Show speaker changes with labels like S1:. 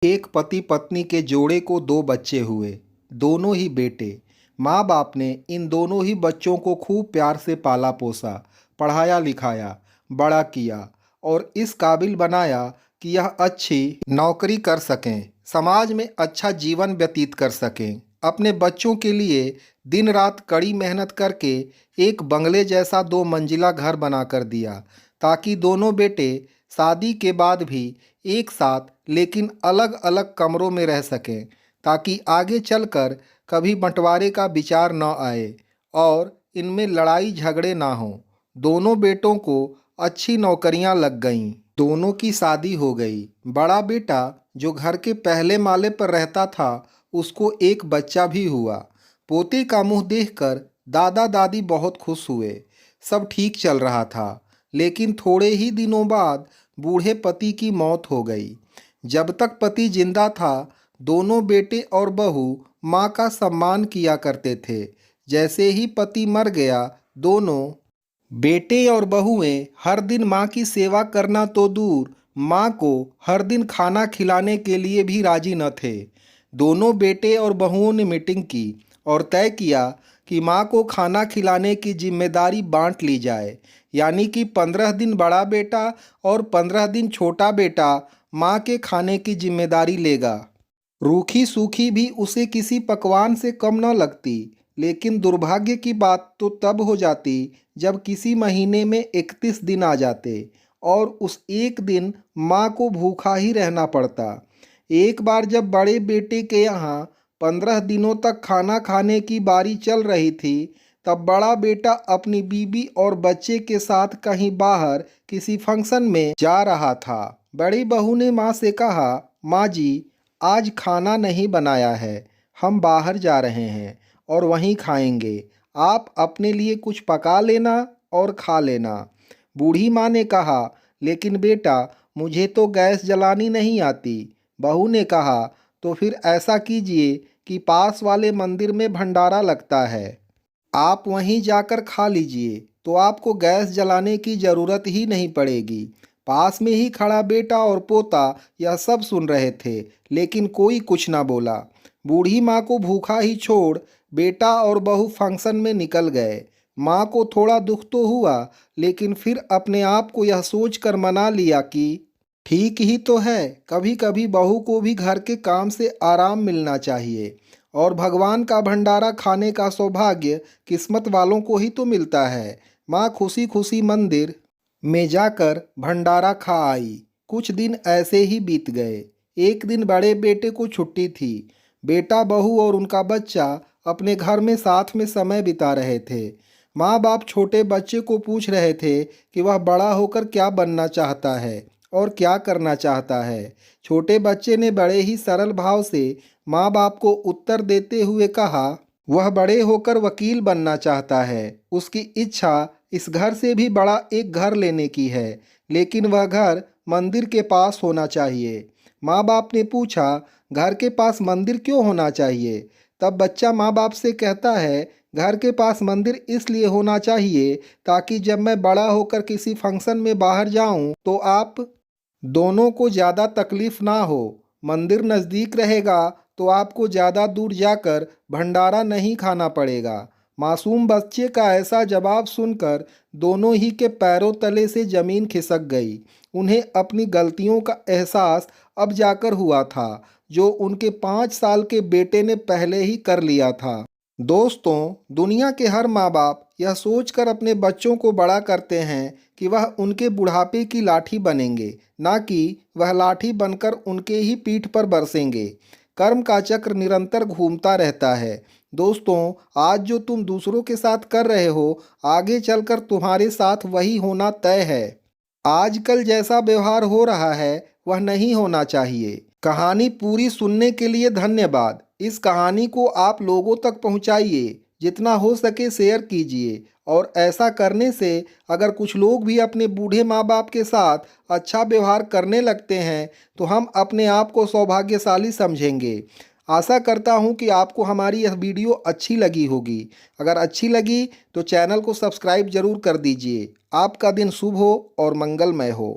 S1: एक पति पत्नी के जोड़े को दो बच्चे हुए, दोनों ही बेटे। माँ बाप ने इन दोनों ही बच्चों को खूब प्यार से पाला पोसा, पढ़ाया लिखाया, बड़ा किया और इस काबिल बनाया कि यह अच्छी नौकरी कर सकें, समाज में अच्छा जीवन व्यतीत कर सकें। अपने बच्चों के लिए दिन रात कड़ी मेहनत करके एक बंगले जैसा 2 मंजिला घर बना कर दिया, ताकि दोनों बेटे शादी के बाद भी एक साथ लेकिन अलग अलग कमरों में रह सकें, ताकि आगे चलकर कभी बंटवारे का विचार न आए और इनमें लड़ाई झगड़े ना हों। दोनों बेटों को अच्छी नौकरियां लग गईं, दोनों की शादी हो गई। बड़ा बेटा जो घर के पहले माले पर रहता था, उसको एक बच्चा भी हुआ। पोते का मुंह देखकर दादा दादी बहुत खुश हुए। सब ठीक चल रहा था, लेकिन थोड़े ही दिनों बाद बूढ़े पति की मौत हो गई। जब तक पति जिंदा था, दोनों बेटे और बहू माँ का सम्मान किया करते थे। जैसे ही पति मर गया, दोनों बेटे और बहुएं हर दिन माँ की सेवा करना तो दूर, माँ को हर दिन खाना खिलाने के लिए भी राजी न थे। दोनों बेटे और बहुओं ने मीटिंग की और तय किया कि माँ को खाना खिलाने की जिम्मेदारी बांट ली जाए, यानी कि 15 दिन बड़ा बेटा और 15 दिन छोटा बेटा माँ के खाने की जिम्मेदारी लेगा। रूखी सूखी भी उसे किसी पकवान से कम न लगती, लेकिन दुर्भाग्य की बात तो तब हो जाती जब किसी महीने में 31 दिन आ जाते और उस एक दिन माँ को भूखा ही रहना पड़ता। एक बार जब बड़े बेटे के यहाँ 15 दिनों तक खाना खाने की बारी चल रही थी, तब बड़ा बेटा अपनी बीबी और बच्चे के साथ कहीं बाहर किसी फंक्शन में जा रहा था। बड़ी बहू ने माँ से कहा, माँ जी, आज खाना नहीं बनाया है, हम बाहर जा रहे हैं और वहीं खाएंगे। आप अपने लिए कुछ पका लेना और खा लेना। बूढ़ी माँ ने कहा, लेकिन बेटा, मुझे तो गैस जलानी नहीं आती। बहू ने कहा, तो फिर ऐसा कीजिए कि पास वाले मंदिर में भंडारा लगता है, आप वहीं जाकर खा लीजिए, तो आपको गैस जलाने की ज़रूरत ही नहीं पड़ेगी। पास में ही खड़ा बेटा और पोता यह सब सुन रहे थे, लेकिन कोई कुछ ना बोला। बूढ़ी माँ को भूखा ही छोड़ बेटा और बहू फंक्शन में निकल गए। माँ को थोड़ा दुख तो हुआ, लेकिन फिर अपने आप को यह सोचकर मना लिया कि ठीक ही तो है, कभी कभी बहू को भी घर के काम से आराम मिलना चाहिए और भगवान का भंडारा खाने का सौभाग्य किस्मत वालों को ही तो मिलता है। माँ खुशी खुशी मंदिर में जाकर भंडारा खा आई। कुछ दिन ऐसे ही बीत गए। एक दिन बड़े बेटे को छुट्टी थी। बेटा, बहू और उनका बच्चा अपने घर में साथ में समय बिता रहे थे। माँ बाप छोटे बच्चे को पूछ रहे थे कि वह बड़ा होकर क्या बनना चाहता है और क्या करना चाहता है। छोटे बच्चे ने बड़े ही सरल भाव से माँ बाप को उत्तर देते हुए कहा, वह बड़े होकर वकील बनना चाहता है। उसकी इच्छा इस घर से भी बड़ा एक घर लेने की है, लेकिन वह घर मंदिर के पास होना चाहिए। माँ बाप ने पूछा, घर के पास मंदिर क्यों होना चाहिए? तब बच्चा माँ बाप से कहता है, घर के पास मंदिर इसलिए होना चाहिए ताकि जब मैं बड़ा होकर किसी फंक्शन में बाहर जाऊं तो आप दोनों को ज़्यादा तकलीफ ना हो। मंदिर नज़दीक रहेगा तो आपको ज़्यादा दूर जाकर भंडारा नहीं खाना पड़ेगा। मासूम बच्चे का ऐसा जवाब सुनकर दोनों ही के पैरों तले से ज़मीन खिसक गई। उन्हें अपनी गलतियों का एहसास अब जाकर हुआ था, जो उनके 5 साल के बेटे ने पहले ही कर लिया था। दोस्तों, दुनिया के हर माँ बाप यह सोचकर अपने बच्चों को बड़ा करते हैं कि वह उनके बुढ़ापे की लाठी बनेंगे, ना कि वह लाठी बनकर उनके ही पीठ पर बरसेंगे। कर्म का चक्र निरंतर घूमता रहता है। दोस्तों, आज जो तुम दूसरों के साथ कर रहे हो, आगे चलकर तुम्हारे साथ वही होना तय है। आजकल जैसा व्यवहार हो रहा है, वह नहीं होना चाहिए। कहानी पूरी सुनने के लिए धन्यवाद। इस कहानी को आप लोगों तक पहुंचाइए, जितना हो सके शेयर कीजिए और ऐसा करने से अगर कुछ लोग भी अपने बूढ़े माँ बाप के साथ अच्छा व्यवहार करने लगते हैं तो हम अपने आप को सौभाग्यशाली समझेंगे। आशा करता हूँ कि आपको हमारी यह वीडियो अच्छी लगी होगी। अगर अच्छी लगी तो चैनल को सब्सक्राइब जरूर कर दीजिए। आपका दिन शुभ हो और मंगलमय हो।